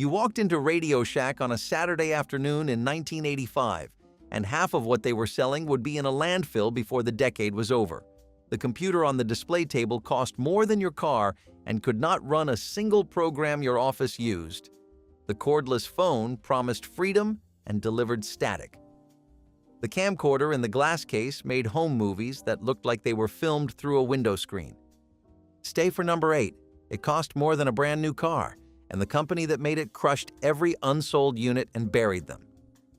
You walked into Radio Shack on a Saturday afternoon in 1985, and half of what they were selling would be in a landfill before the decade was over. The computer on the display table cost more than your car and could not run a single program your office used. The cordless phone promised freedom and delivered static. The camcorder in the glass case made home movies that looked like they were filmed through a window screen. Stay for number 8. It cost more than a brand new car, and the company that made it crushed every unsold unit and buried them.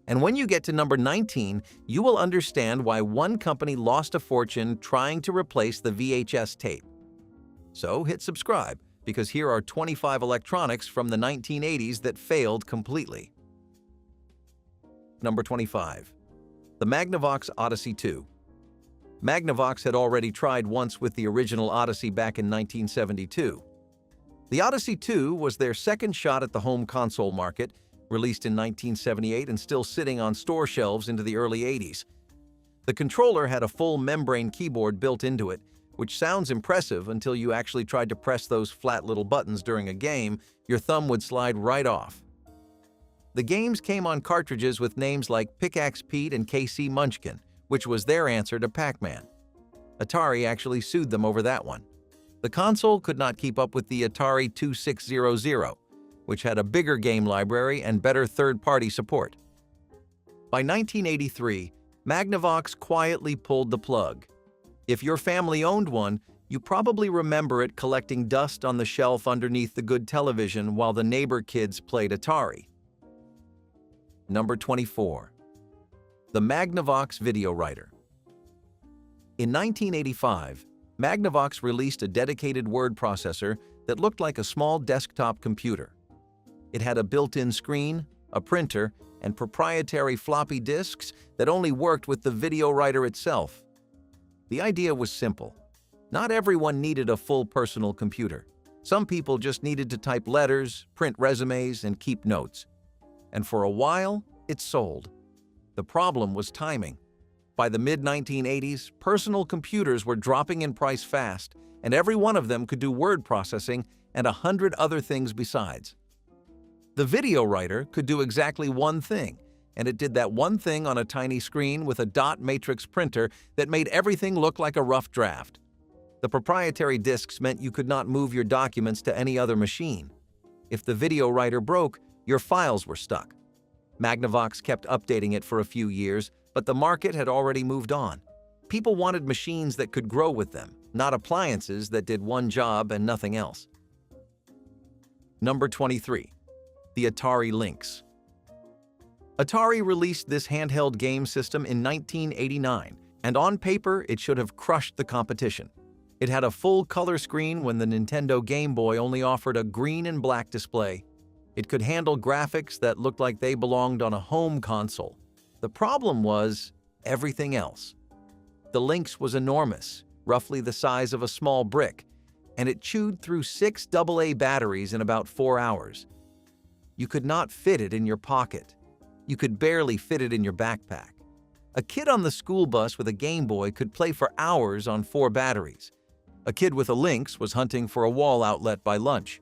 And when you get to number 19, you will understand why one company lost a fortune trying to replace the VHS tape. So hit subscribe, because here are 25 electronics from the 1980s that failed completely. Number 25. The Magnavox Odyssey 2. Magnavox had already tried once with the original Odyssey back in 1972. The Odyssey 2 was their second shot at the home console market, released in 1978 and still sitting on store shelves into the early 80s. The controller had a full membrane keyboard built into it, which sounds impressive until you actually tried to press those flat little buttons during a game. Your thumb would slide right off. The games came on cartridges with names like Pickaxe Pete and KC Munchkin, which was their answer to Pac-Man. Atari actually sued them over that one. The console could not keep up with the Atari 2600, which had a bigger game library and better third-party support. By 1983, Magnavox quietly pulled the plug. If your family owned one, you probably remember it collecting dust on the shelf underneath the good television while the neighbor kids played Atari. Number 24. The Magnavox VideoWriter. In 1985, Magnavox released a dedicated word processor that looked like a small desktop computer. It had a built-in screen, a printer, and proprietary floppy disks that only worked with the VideoWriter itself. The idea was simple. Not everyone needed a full personal computer. Some people just needed to type letters, print resumes, and keep notes. And for a while, it sold. The problem was timing. By the mid-1980s, personal computers were dropping in price fast, and every one of them could do word processing and 100 other things besides. The VideoWriter could do exactly one thing, and it did that one thing on a tiny screen with a dot matrix printer that made everything look like a rough draft. The proprietary disks meant you could not move your documents to any other machine. If the VideoWriter broke, your files were stuck. Magnavox kept updating it for a few years, but the market had already moved on. People wanted machines that could grow with them, not appliances that did one job and nothing else. Number 23. The Atari Lynx. Atari released this handheld game system in 1989, and on paper it should have crushed the competition. It had a full color screen when the Nintendo Game Boy only offered a green and black display. It could handle graphics that looked like they belonged on a home console. The problem was everything else. The Lynx was enormous, roughly the size of a small brick, and it chewed through 6 AA batteries in about 4 hours. You could not fit it in your pocket. You could barely fit it in your backpack. A kid on the school bus with a Game Boy could play for hours on 4 batteries. A kid with a Lynx was hunting for a wall outlet by lunch.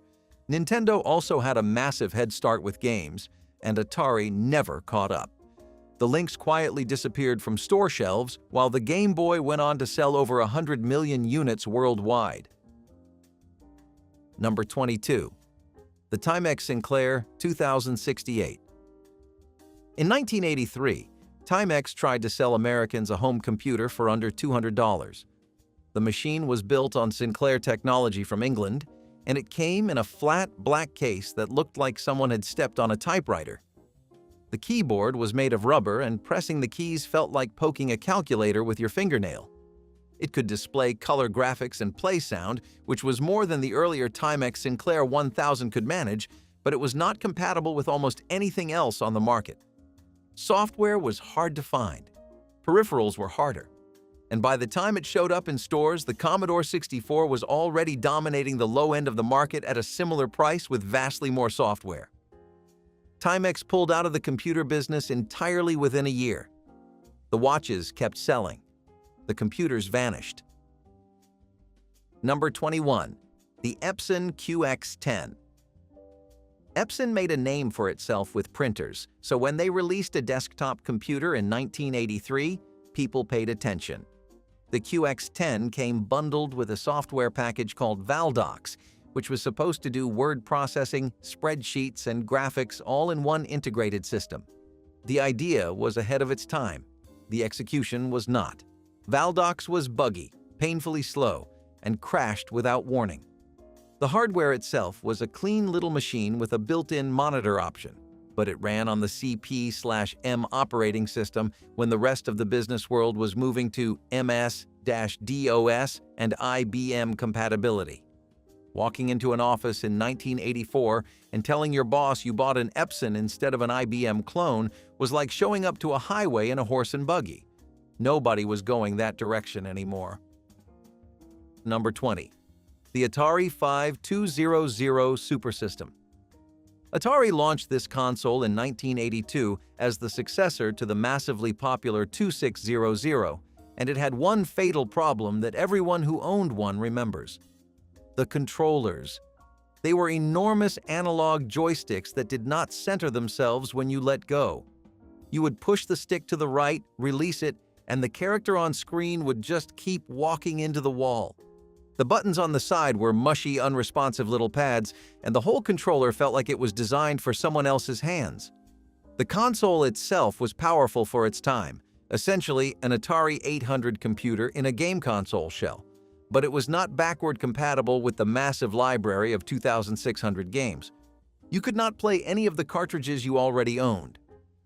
Nintendo also had a massive head start with games, and Atari never caught up. The Lynx quietly disappeared from store shelves, while the Game Boy went on to sell over 100 million units worldwide. Number 22. The Timex Sinclair 2068. In 1983, Timex tried to sell Americans a home computer for under $200. The machine was built on Sinclair technology from England, and it came in a flat, black case that looked like someone had stepped on a typewriter. The keyboard was made of rubber, and pressing the keys felt like poking a calculator with your fingernail. It could display color graphics and play sound, which was more than the earlier Timex Sinclair 1000 could manage, but it was not compatible with almost anything else on the market. Software was hard to find. Peripherals were harder. And by the time it showed up in stores, the Commodore 64 was already dominating the low end of the market at a similar price with vastly more software. Timex pulled out of the computer business entirely within a year. The watches kept selling. The computers vanished. Number 21. The Epson QX-10. Epson made a name for itself with printers, so when they released a desktop computer in 1983, people paid attention. The QX-10 came bundled with a software package called Valdocs, which was supposed to do word processing, spreadsheets, and graphics all in one integrated system. The idea was ahead of its time. The execution was not. Valdocs was buggy, painfully slow, and crashed without warning. The hardware itself was a clean little machine with a built-in monitor option, but it ran on the CP/M operating system when the rest of the business world was moving to MS-DOS and IBM compatibility. Walking into an office in 1984 and telling your boss you bought an Epson instead of an IBM clone was like showing up to a highway in a horse and buggy. Nobody was going that direction anymore. Number 20. The Atari 5200 Super System. Atari launched this console in 1982 as the successor to the massively popular 2600, and it had one fatal problem that everyone who owned one remembers. The controllers. They were enormous analog joysticks that did not center themselves when you let go. You would push the stick to the right, release it, and the character on screen would just keep walking into the wall. The buttons on the side were mushy, unresponsive little pads, and the whole controller felt like it was designed for someone else's hands. The console itself was powerful for its time, essentially an Atari 800 computer in a game console shell, but it was not backward compatible with the massive library of 2,600 games. You could not play any of the cartridges you already owned.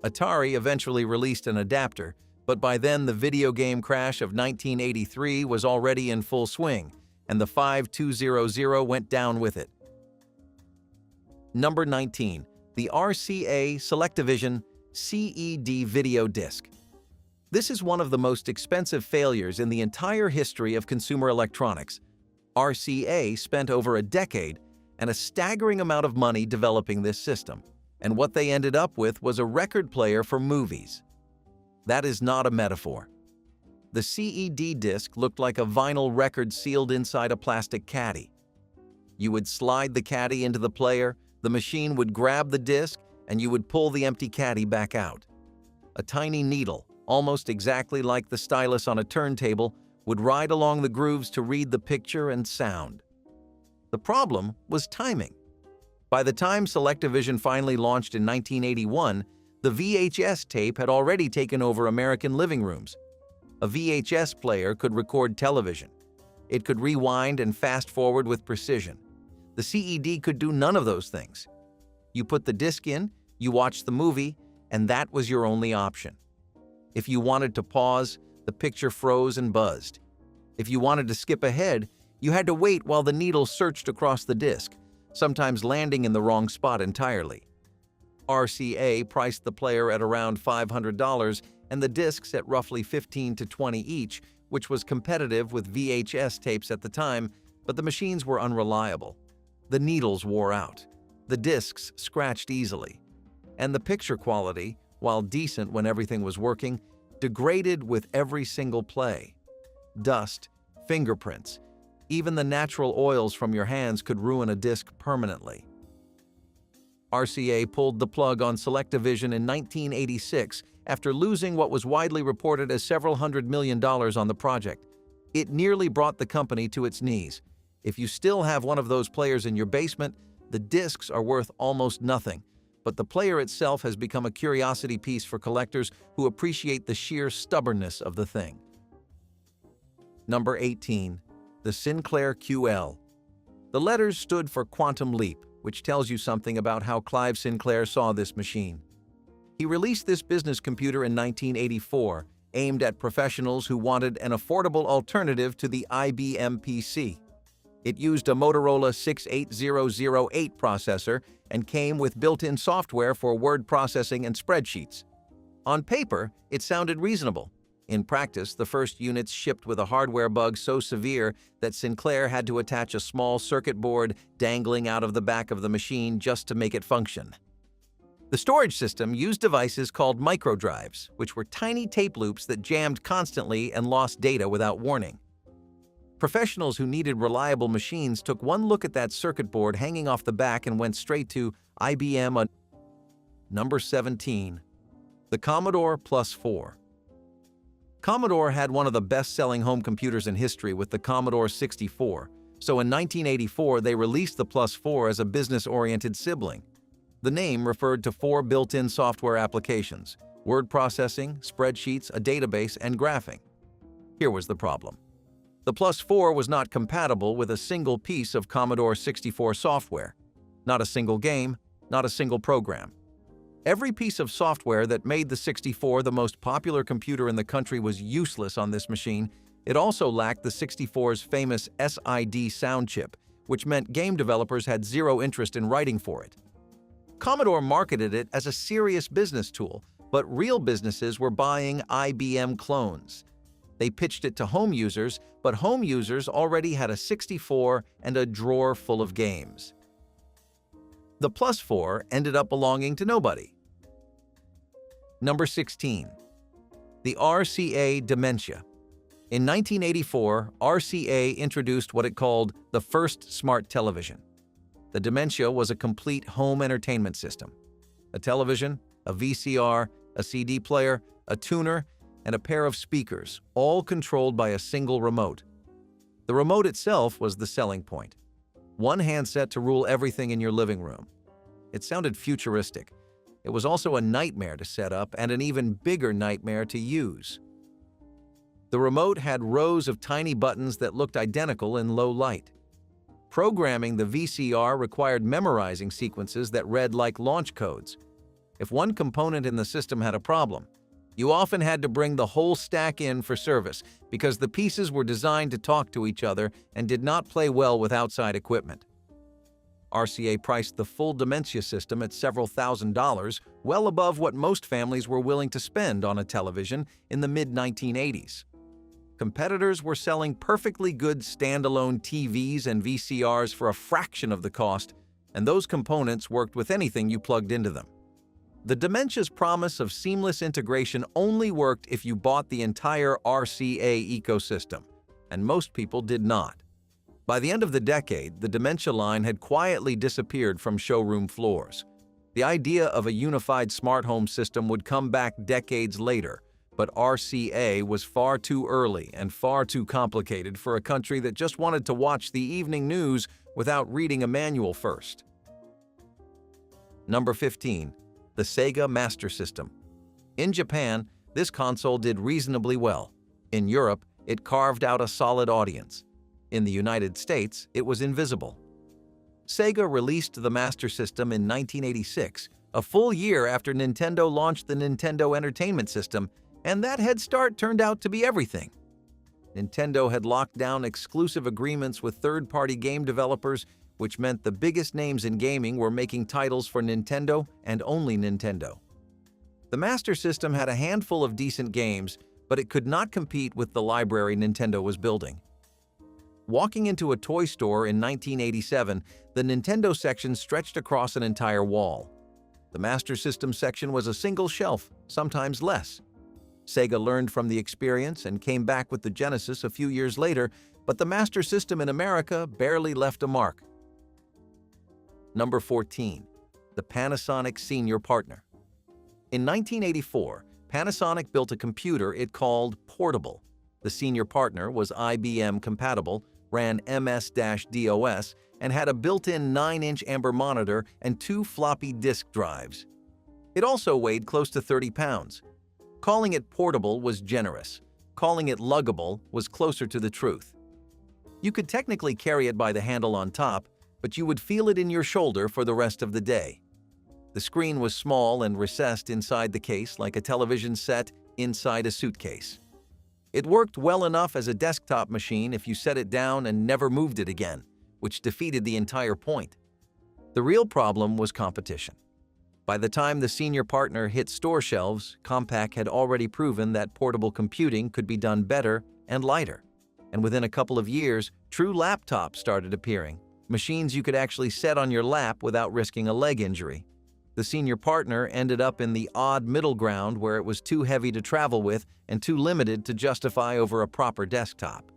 Atari eventually released an adapter, but by then the video game crash of 1983 was already in full swing, and the 5200 went down with it. Number 19. The RCA SelectaVision CED video disc. This is one of the most expensive failures in the entire history of consumer electronics. RCA spent over a decade and a staggering amount of money developing this system, and what they ended up with was a record player for movies. That is not a metaphor. The CED disc looked like a vinyl record sealed inside a plastic caddy. You would slide the caddy into the player, the machine would grab the disc, and you would pull the empty caddy back out. A tiny needle, almost exactly like the stylus on a turntable, would ride along the grooves to read the picture and sound. The problem was timing. By the time SelectaVision finally launched in 1981, the VHS tape had already taken over American living rooms. A VHS player could record television. It could rewind and fast-forward with precision. The CED could do none of those things. You put the disc in, you watched the movie, and that was your only option. If you wanted to pause, the picture froze and buzzed. If you wanted to skip ahead, you had to wait while the needle searched across the disc, sometimes landing in the wrong spot entirely. RCA priced the player at around $500 and the discs at roughly $15 to $20 each, which was competitive with VHS tapes at the time, but the machines were unreliable. The needles wore out. The discs scratched easily. And the picture quality, while decent when everything was working, degraded with every single play. Dust, fingerprints, even the natural oils from your hands could ruin a disc permanently. RCA pulled the plug on SelectaVision in 1986 after losing what was widely reported as several $100 million on the project. It nearly brought the company to its knees. If you still have one of those players in your basement, the discs are worth almost nothing, but the player itself has become a curiosity piece for collectors who appreciate the sheer stubbornness of the thing. Number 18. The Sinclair QL. The letters stood for Quantum Leap, which tells you something about how Clive Sinclair saw this machine. He released this business computer in 1984, aimed at professionals who wanted an affordable alternative to the IBM PC. It used a Motorola 68008 processor and came with built-in software for word processing and spreadsheets. On paper, it sounded reasonable. In practice, the first units shipped with a hardware bug so severe that Sinclair had to attach a small circuit board dangling out of the back of the machine just to make it function. The storage system used devices called microdrives, which were tiny tape loops that jammed constantly and lost data without warning. Professionals who needed reliable machines took one look at that circuit board hanging off the back and went straight to IBM. Number 17. The Commodore Plus 4. Commodore had one of the best-selling home computers in history with the Commodore 64, so in 1984 they released the Plus 4 as a business-oriented sibling. The name referred to 4 built-in software applications: word processing, spreadsheets, a database, and graphing. Here was the problem. The Plus 4 was not compatible with a single piece of Commodore 64 software. Not a single game, not a single program. Every piece of software that made the 64 the most popular computer in the country was useless on this machine. It also lacked the 64's famous SID sound chip, which meant game developers had zero interest in writing for it. Commodore marketed it as a serious business tool, but real businesses were buying IBM clones. They pitched it to home users, but home users already had a 64 and a drawer full of games. The Plus 4 ended up belonging to nobody. Number 16. The RCA Dimensia. In 1984, RCA introduced what it called the first smart television. The Dimensia was a complete home entertainment system. A television, a VCR, a CD player, a tuner, and a pair of speakers, all controlled by a single remote. The remote itself was the selling point. One handset to rule everything in your living room. It sounded futuristic. It was also a nightmare to set up and an even bigger nightmare to use. The remote had rows of tiny buttons that looked identical in low light. Programming the VCR required memorizing sequences that read like launch codes. If one component in the system had a problem, you often had to bring the whole stack in for service because the pieces were designed to talk to each other and did not play well with outside equipment. RCA priced the full Dimensia system at several $1,000s, well above what most families were willing to spend on a television in the mid-1980s. Competitors were selling perfectly good standalone TVs and VCRs for a fraction of the cost, and those components worked with anything you plugged into them. The Dimensia's promise of seamless integration only worked if you bought the entire RCA ecosystem, and most people did not. By the end of the decade, the Dimensia line had quietly disappeared from showroom floors. The idea of a unified smart home system would come back decades later, but RCA was far too early and far too complicated for a country that just wanted to watch the evening news without reading a manual first. Number 15. The Sega Master System. In Japan, this console did reasonably well. In Europe, it carved out a solid audience. In the United States, it was invisible. Sega released the Master System in 1986, a full year after Nintendo launched the Nintendo Entertainment System, and that head start turned out to be everything. Nintendo had locked down exclusive agreements with third-party game developers, which meant the biggest names in gaming were making titles for Nintendo and only Nintendo. The Master System had a handful of decent games, but it could not compete with the library Nintendo was building. Walking into a toy store in 1987, the Nintendo section stretched across an entire wall. The Master System section was a single shelf, sometimes less. Sega learned from the experience and came back with the Genesis a few years later, but the Master System in America barely left a mark. Number 14. The Panasonic Senior Partner. In 1984, Panasonic built a computer it called Portable. The Senior Partner was IBM compatible, ran MS-DOS, and had a built-in 9-inch amber monitor and 2 floppy disk drives. It also weighed close to 30 pounds. Calling it portable was generous. Calling it luggable was closer to the truth. You could technically carry it by the handle on top, but you would feel it in your shoulder for the rest of the day. The screen was small and recessed inside the case like a television set inside a suitcase. It worked well enough as a desktop machine if you set it down and never moved it again, which defeated the entire point. The real problem was competition. By the time the Senior Partner hit store shelves, Compaq had already proven that portable computing could be done better and lighter. And within a couple of years, true laptops started appearing, machines you could actually set on your lap without risking a leg injury. The Senior Partner ended up in the odd middle ground where it was too heavy to travel with and too limited to justify over a proper desktop.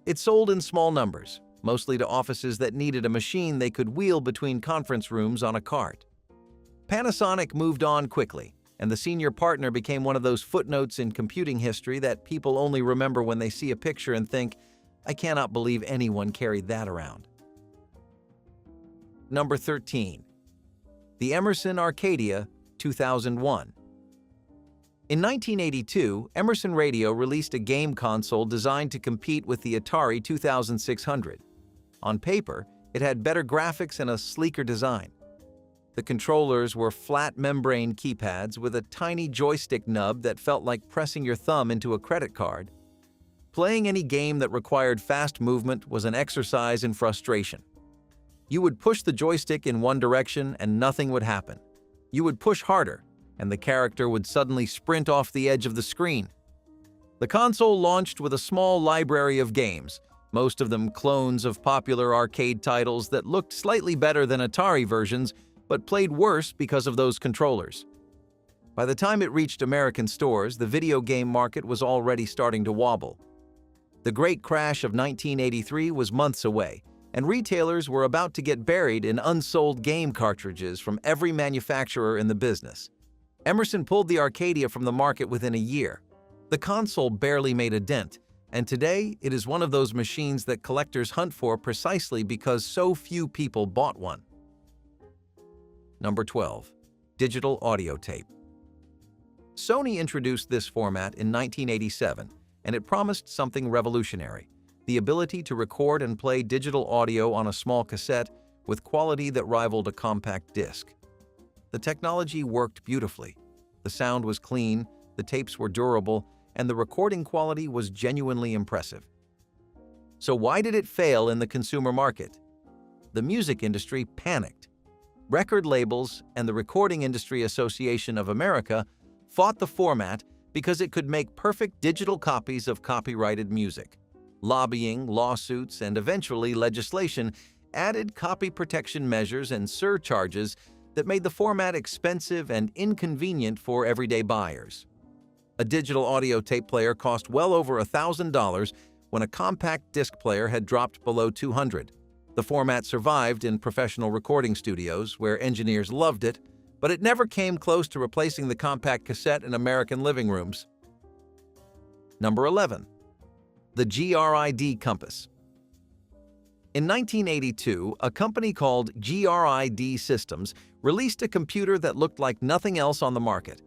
It sold in small numbers, mostly to offices that needed a machine they could wheel between conference rooms on a cart. Panasonic moved on quickly, and the senior partner became one of those footnotes in computing history that people only remember when they see a picture and think, "I cannot believe anyone carried that around." Number 13. The Emerson Arcadia 2001. In 1982, Emerson Radio released a game console designed to compete with the Atari 2600. On paper, it had better graphics and a sleeker design. The controllers were flat membrane keypads with a tiny joystick nub that felt like pressing your thumb into a credit card. Playing any game that required fast movement was an exercise in frustration. You would push the joystick in one direction and nothing would happen. You would push harder, and the character would suddenly sprint off the edge of the screen. The console launched with a small library of games, most of them clones of popular arcade titles that looked slightly better than Atari versions, but played worse because of those controllers. By the time it reached American stores, the video game market was already starting to wobble. The great crash of 1983 was months away, and retailers were about to get buried in unsold game cartridges from every manufacturer in the business. Emerson pulled the Arcadia from the market within a year. The console barely made a dent, and today it is one of those machines that collectors hunt for precisely because so few people bought one. Number 12. Digital audio tape. Sony introduced this format in 1987, and it promised something revolutionary: the ability to record and play digital audio on a small cassette with quality that rivaled a compact disc. The technology worked beautifully. The sound was clean, the tapes were durable, and the recording quality was genuinely impressive. So why did it fail in the consumer market? The music industry panicked. Record labels and the Recording Industry Association of America fought the format because it could make perfect digital copies of copyrighted music. Lobbying, lawsuits, and eventually legislation added copy protection measures and surcharges that made the format expensive and inconvenient for everyday buyers. A digital audio tape player cost well over $1,000 when a compact disc player had dropped below $200. The format survived in professional recording studios where engineers loved it, but it never came close to replacing the compact cassette in American living rooms. Number 11. The GRID Compass. In 1982, a company called GRID Systems released a computer that looked like nothing else on the market.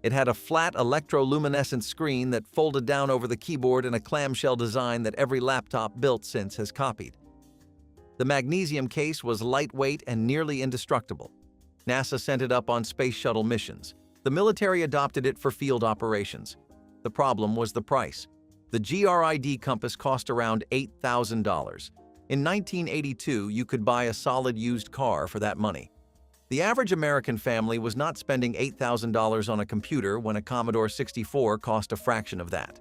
It had a flat electroluminescent screen that folded down over the keyboard in a clamshell design that every laptop built since has copied. The magnesium case was lightweight and nearly indestructible. NASA sent it up on space shuttle missions. The military adopted it for field operations. The problem was the price. The GRID Compass cost around $8,000. In 1982, you could buy a solid used car for that money. The average American family was not spending $8,000 on a computer when a Commodore 64 cost a fraction of that.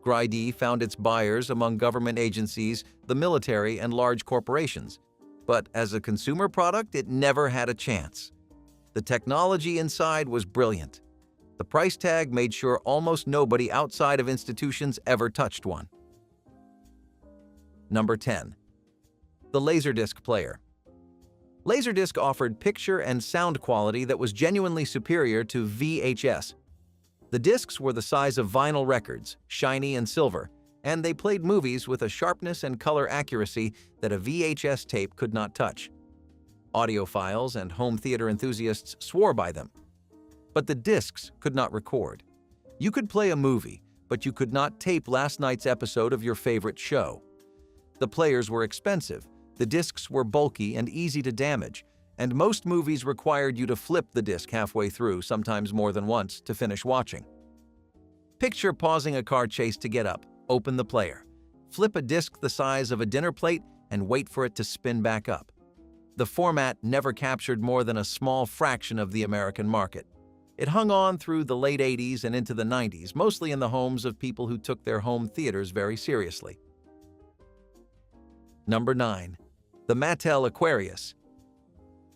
GRID found its buyers among government agencies, the military, and large corporations. But as a consumer product, it never had a chance. The technology inside was brilliant. The price tag made sure almost nobody outside of institutions ever touched one. Number 10. The LaserDisc player. LaserDisc offered picture and sound quality that was genuinely superior to VHS. The discs were the size of vinyl records, shiny and silver, and they played movies with a sharpness and color accuracy that a VHS tape could not touch. Audiophiles and home theater enthusiasts swore by them. But the discs could not record. You could play a movie, but you could not tape last night's episode of your favorite show. The players were expensive, the discs were bulky and easy to damage, and most movies required you to flip the disc halfway through, sometimes more than once, to finish watching. Picture pausing a car chase to get up, open the player, flip a disc the size of a dinner plate, and wait for it to spin back up. The format never captured more than a small fraction of the American market. It hung on through the late 80s and into the 90s, mostly in the homes of people who took their home theaters very seriously. Number 9. The Mattel Aquarius.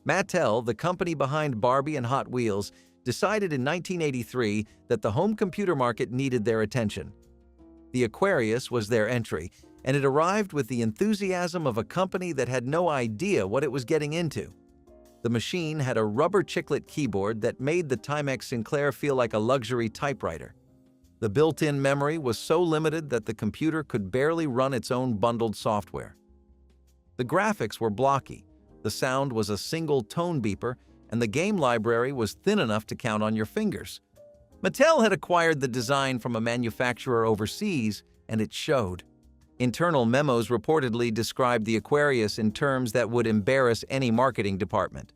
Mattel, the company behind Barbie and Hot Wheels, decided in 1983 that the home computer market needed their attention. The Aquarius was their entry, and it arrived with the enthusiasm of a company that had no idea what it was getting into. The machine had a rubber chiclet keyboard that made the Timex Sinclair feel like a luxury typewriter. The built-in memory was so limited that the computer could barely run its own bundled software. The graphics were blocky, the sound was a single tone beeper, and the game library was thin enough to count on your fingers. Mattel had acquired the design from a manufacturer overseas, and it showed. Internal memos reportedly described the Aquarius in terms that would embarrass any marketing department.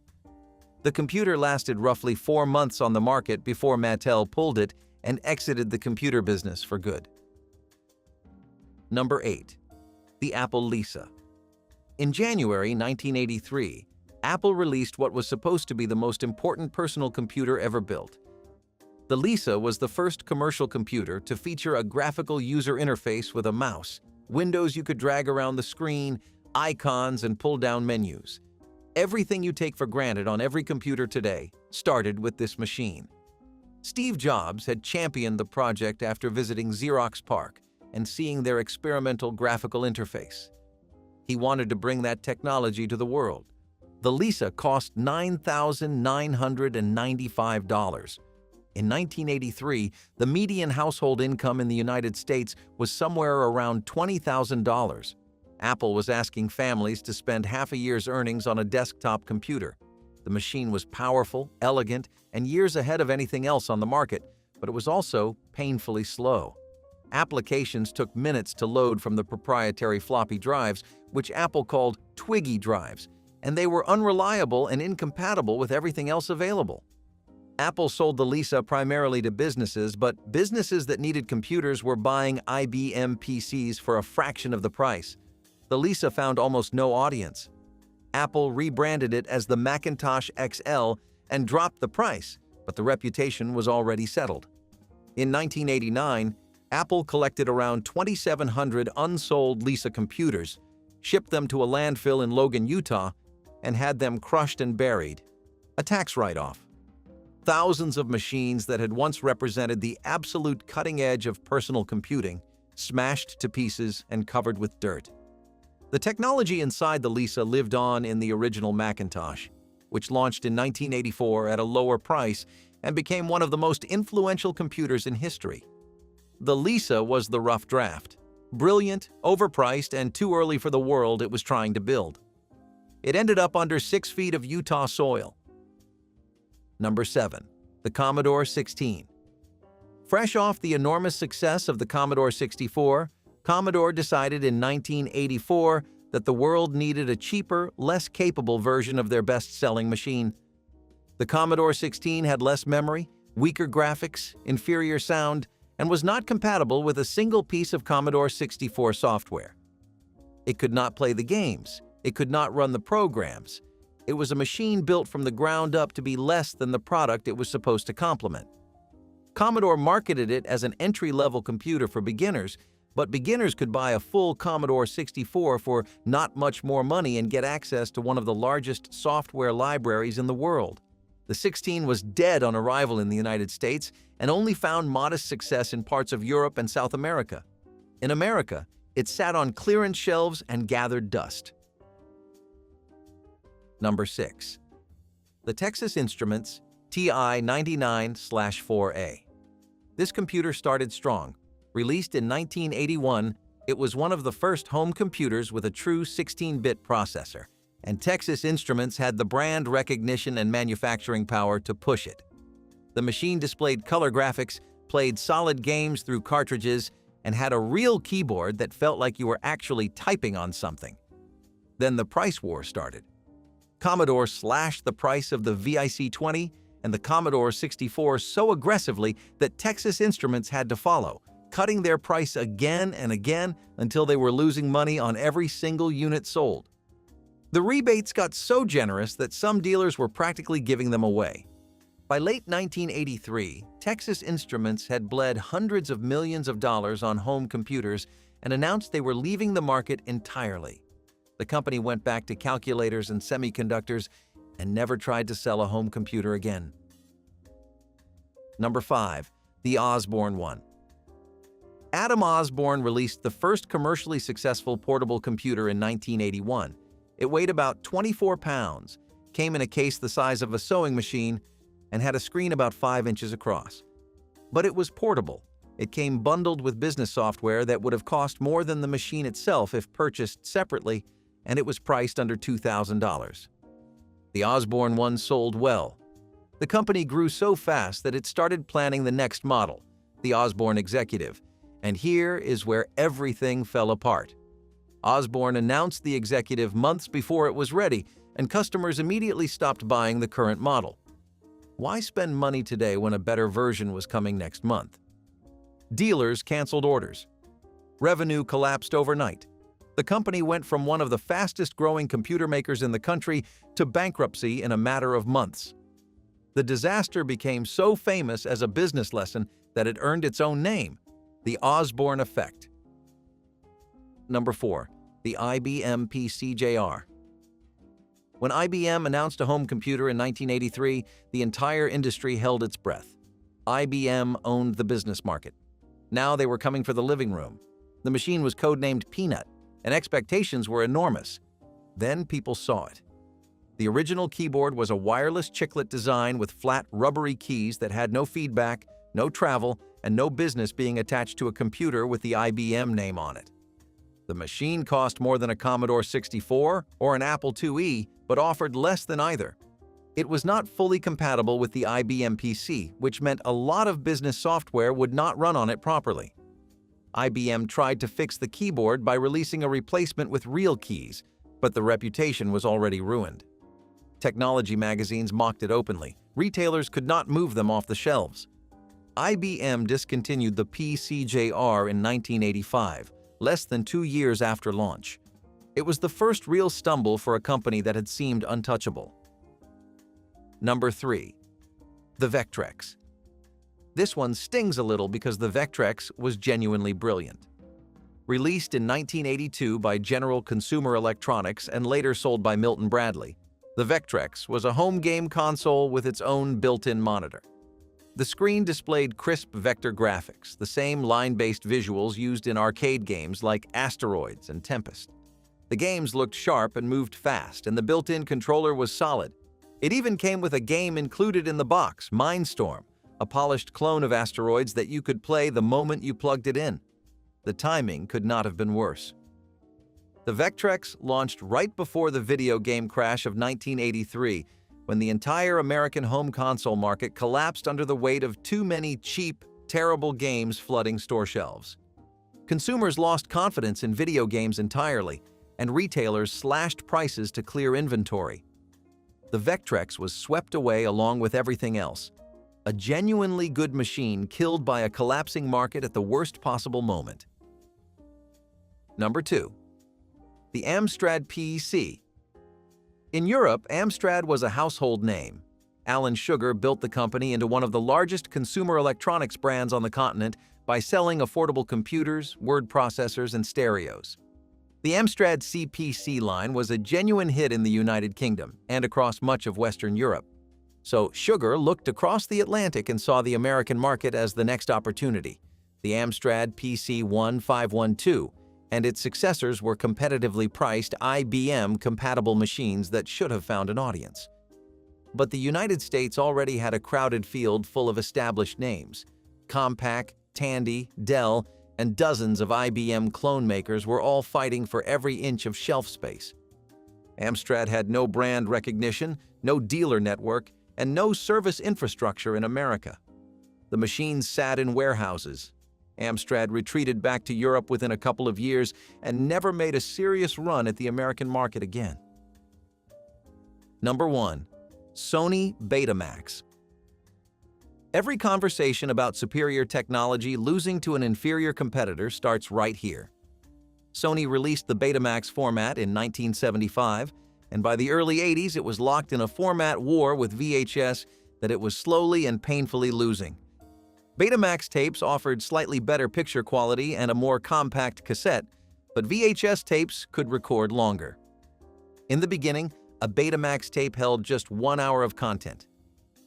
The computer lasted roughly 4 months on the market before Mattel pulled it and exited the computer business for good. Number 8. The Apple Lisa. In January 1983, Apple released what was supposed to be the most important personal computer ever built. The Lisa was the first commercial computer to feature a graphical user interface with a mouse, windows you could drag around the screen, icons, and pull-down menus. Everything you take for granted on every computer today started with this machine. Steve Jobs had championed the project after visiting Xerox PARC and seeing their experimental graphical interface. He wanted to bring that technology to the world. The Lisa cost $9,995. In 1983, the median household income in the United States was somewhere around $20,000. Apple was asking families to spend half a year's earnings on a desktop computer. The machine was powerful, elegant, and years ahead of anything else on the market, but it was also painfully slow. Applications took minutes to load from the proprietary floppy drives, which Apple called Twiggy drives, and they were unreliable and incompatible with everything else available. Apple sold the Lisa primarily to businesses, but businesses that needed computers were buying IBM PCs for a fraction of the price. The Lisa found almost no audience. Apple rebranded it as the Macintosh XL and dropped the price, but the reputation was already settled. In 1989, Apple collected around 2,700 unsold Lisa computers, shipped them to a landfill in Logan, Utah, and had them crushed and buried. A tax write-off. Thousands of machines that had once represented the absolute cutting edge of personal computing, smashed to pieces and covered with dirt. The technology inside the Lisa lived on in the original Macintosh, which launched in 1984 at a lower price and became one of the most influential computers in history. The Lisa was the rough draft. Brilliant, overpriced, and too early for the world it was trying to build. It ended up under 6 feet of Utah soil. Number 7. The Commodore 16. Fresh off the enormous success of the Commodore 64, Commodore decided in 1984 that the world needed a cheaper, less capable version of their best-selling machine. The Commodore 16 had less memory, weaker graphics, inferior sound, and was not compatible with a single piece of Commodore 64 software. It could not play the games. It could not run the programs. It was a machine built from the ground up to be less than the product it was supposed to complement. Commodore marketed it as an entry-level computer for beginners, but beginners could buy a full Commodore 64 for not much more money and get access to one of the largest software libraries in the world. The 16 was dead on arrival in the United States and only found modest success in parts of Europe and South America. In America, it sat on clearance shelves and gathered dust. Number 6. The Texas Instruments TI-99/4A. This computer started strong. Released in 1981, it was one of the first home computers with a true 16-bit processor, and Texas Instruments had the brand recognition and manufacturing power to push it. The machine displayed color graphics, played solid games through cartridges, and had a real keyboard that felt like you were actually typing on something. Then the price war started. Commodore slashed the price of the VIC-20 and the Commodore 64 so aggressively that Texas Instruments had to follow, cutting their price again and again until they were losing money on every single unit sold. The rebates got so generous that some dealers were practically giving them away. By late 1983, Texas Instruments had bled hundreds of millions of dollars on home computers and announced they were leaving the market entirely. The company went back to calculators and semiconductors and never tried to sell a home computer again. Number 5. The Osborne 1. Adam Osborne released the first commercially successful portable computer in 1981. It weighed about 24 pounds, came in a case the size of a sewing machine, and had a screen about 5 inches across. But it was portable. It came bundled with business software that would have cost more than the machine itself if purchased separately, and it was priced under $2,000. The Osborne one sold well. The company grew so fast that it started planning the next model, the Osborne Executive, and here is where everything fell apart. Osborne announced the Executive months before it was ready, and customers immediately stopped buying the current model. Why spend money today when a better version was coming next month? Dealers canceled orders. Revenue collapsed overnight. The company went from one of the fastest-growing computer makers in the country to bankruptcy in a matter of months. The disaster became so famous as a business lesson that it earned its own name, the Osborne Effect. Number 4. The IBM PCjr. When IBM announced a home computer in 1983, the entire industry held its breath. IBM owned the business market. Now they were coming for the living room. The machine was codenamed Peanut, and expectations were enormous. Then people saw it. The original keyboard was a wireless chiclet design with flat, rubbery keys that had no feedback, no travel, and no business being attached to a computer with the IBM name on it. The machine cost more than a Commodore 64 or an Apple IIe, but offered less than either. It was not fully compatible with the IBM PC, which meant a lot of business software would not run on it properly. IBM tried to fix the keyboard by releasing a replacement with real keys, but the reputation was already ruined. Technology magazines mocked it openly. Retailers could not move them off the shelves. IBM discontinued the PCjr in 1985, less than 2 years after launch. It was the first real stumble for a company that had seemed untouchable. Number 3. The Vectrex. This one stings a little because the Vectrex was genuinely brilliant. Released in 1982 by General Consumer Electronics and later sold by Milton Bradley, the Vectrex was a home game console with its own built-in monitor. The screen displayed crisp vector graphics, the same line-based visuals used in arcade games like Asteroids and Tempest. The games looked sharp and moved fast, and the built-in controller was solid. It even came with a game included in the box, Mindstorm, a polished clone of Asteroids that you could play the moment you plugged it in. The timing could not have been worse. The Vectrex launched right before the video game crash of 1983, when the entire American home console market collapsed under the weight of too many cheap, terrible games flooding store shelves. Consumers lost confidence in video games entirely, and retailers slashed prices to clear inventory. The Vectrex was swept away along with everything else. A genuinely good machine killed by a collapsing market at the worst possible moment. Number 2. The Amstrad PC. In Europe, Amstrad was a household name. Alan Sugar built the company into one of the largest consumer electronics brands on the continent by selling affordable computers, word processors, and stereos. The Amstrad CPC line was a genuine hit in the United Kingdom and across much of Western Europe. So Sugar looked across the Atlantic and saw the American market as the next opportunity. The Amstrad PC-1512 and its successors were competitively priced IBM-compatible machines that should have found an audience. But the United States already had a crowded field full of established names. Compaq, Tandy, Dell, and dozens of IBM clone makers were all fighting for every inch of shelf space. Amstrad had no brand recognition, no dealer network, and no service infrastructure in America. The machines sat in warehouses. Amstrad retreated back to Europe within a couple of years and never made a serious run at the American market again. Number 1. Sony Betamax. Every conversation about superior technology losing to an inferior competitor starts right here. Sony released the Betamax format in 1975, and by the early 80s it was locked in a format war with VHS that it was slowly and painfully losing. Betamax tapes offered slightly better picture quality and a more compact cassette, but VHS tapes could record longer. In the beginning, a Betamax tape held just 1 hour of content.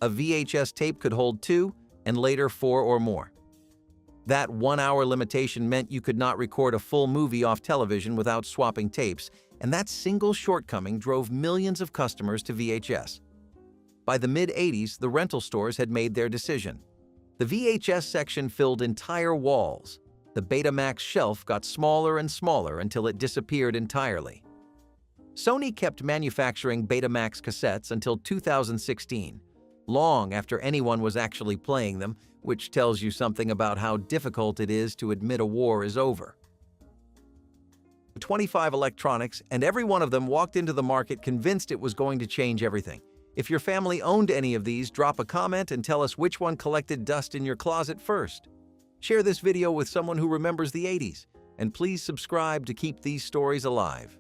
A VHS tape could hold 2, and later 4 or more. That 1-hour limitation meant you could not record a full movie off television without swapping tapes, and that single shortcoming drove millions of customers to VHS. By the mid-'80s, the rental stores had made their decision. The VHS section filled entire walls. The Betamax shelf got smaller and smaller until it disappeared entirely. Sony kept manufacturing Betamax cassettes until 2016, long after anyone was actually playing them, which tells you something about how difficult it is to admit a war is over. 25 electronics, and every one of them walked into the market convinced it was going to change everything. If your family owned any of these, drop a comment and tell us which one collected dust in your closet first. Share this video with someone who remembers the '80s, and please subscribe to keep these stories alive.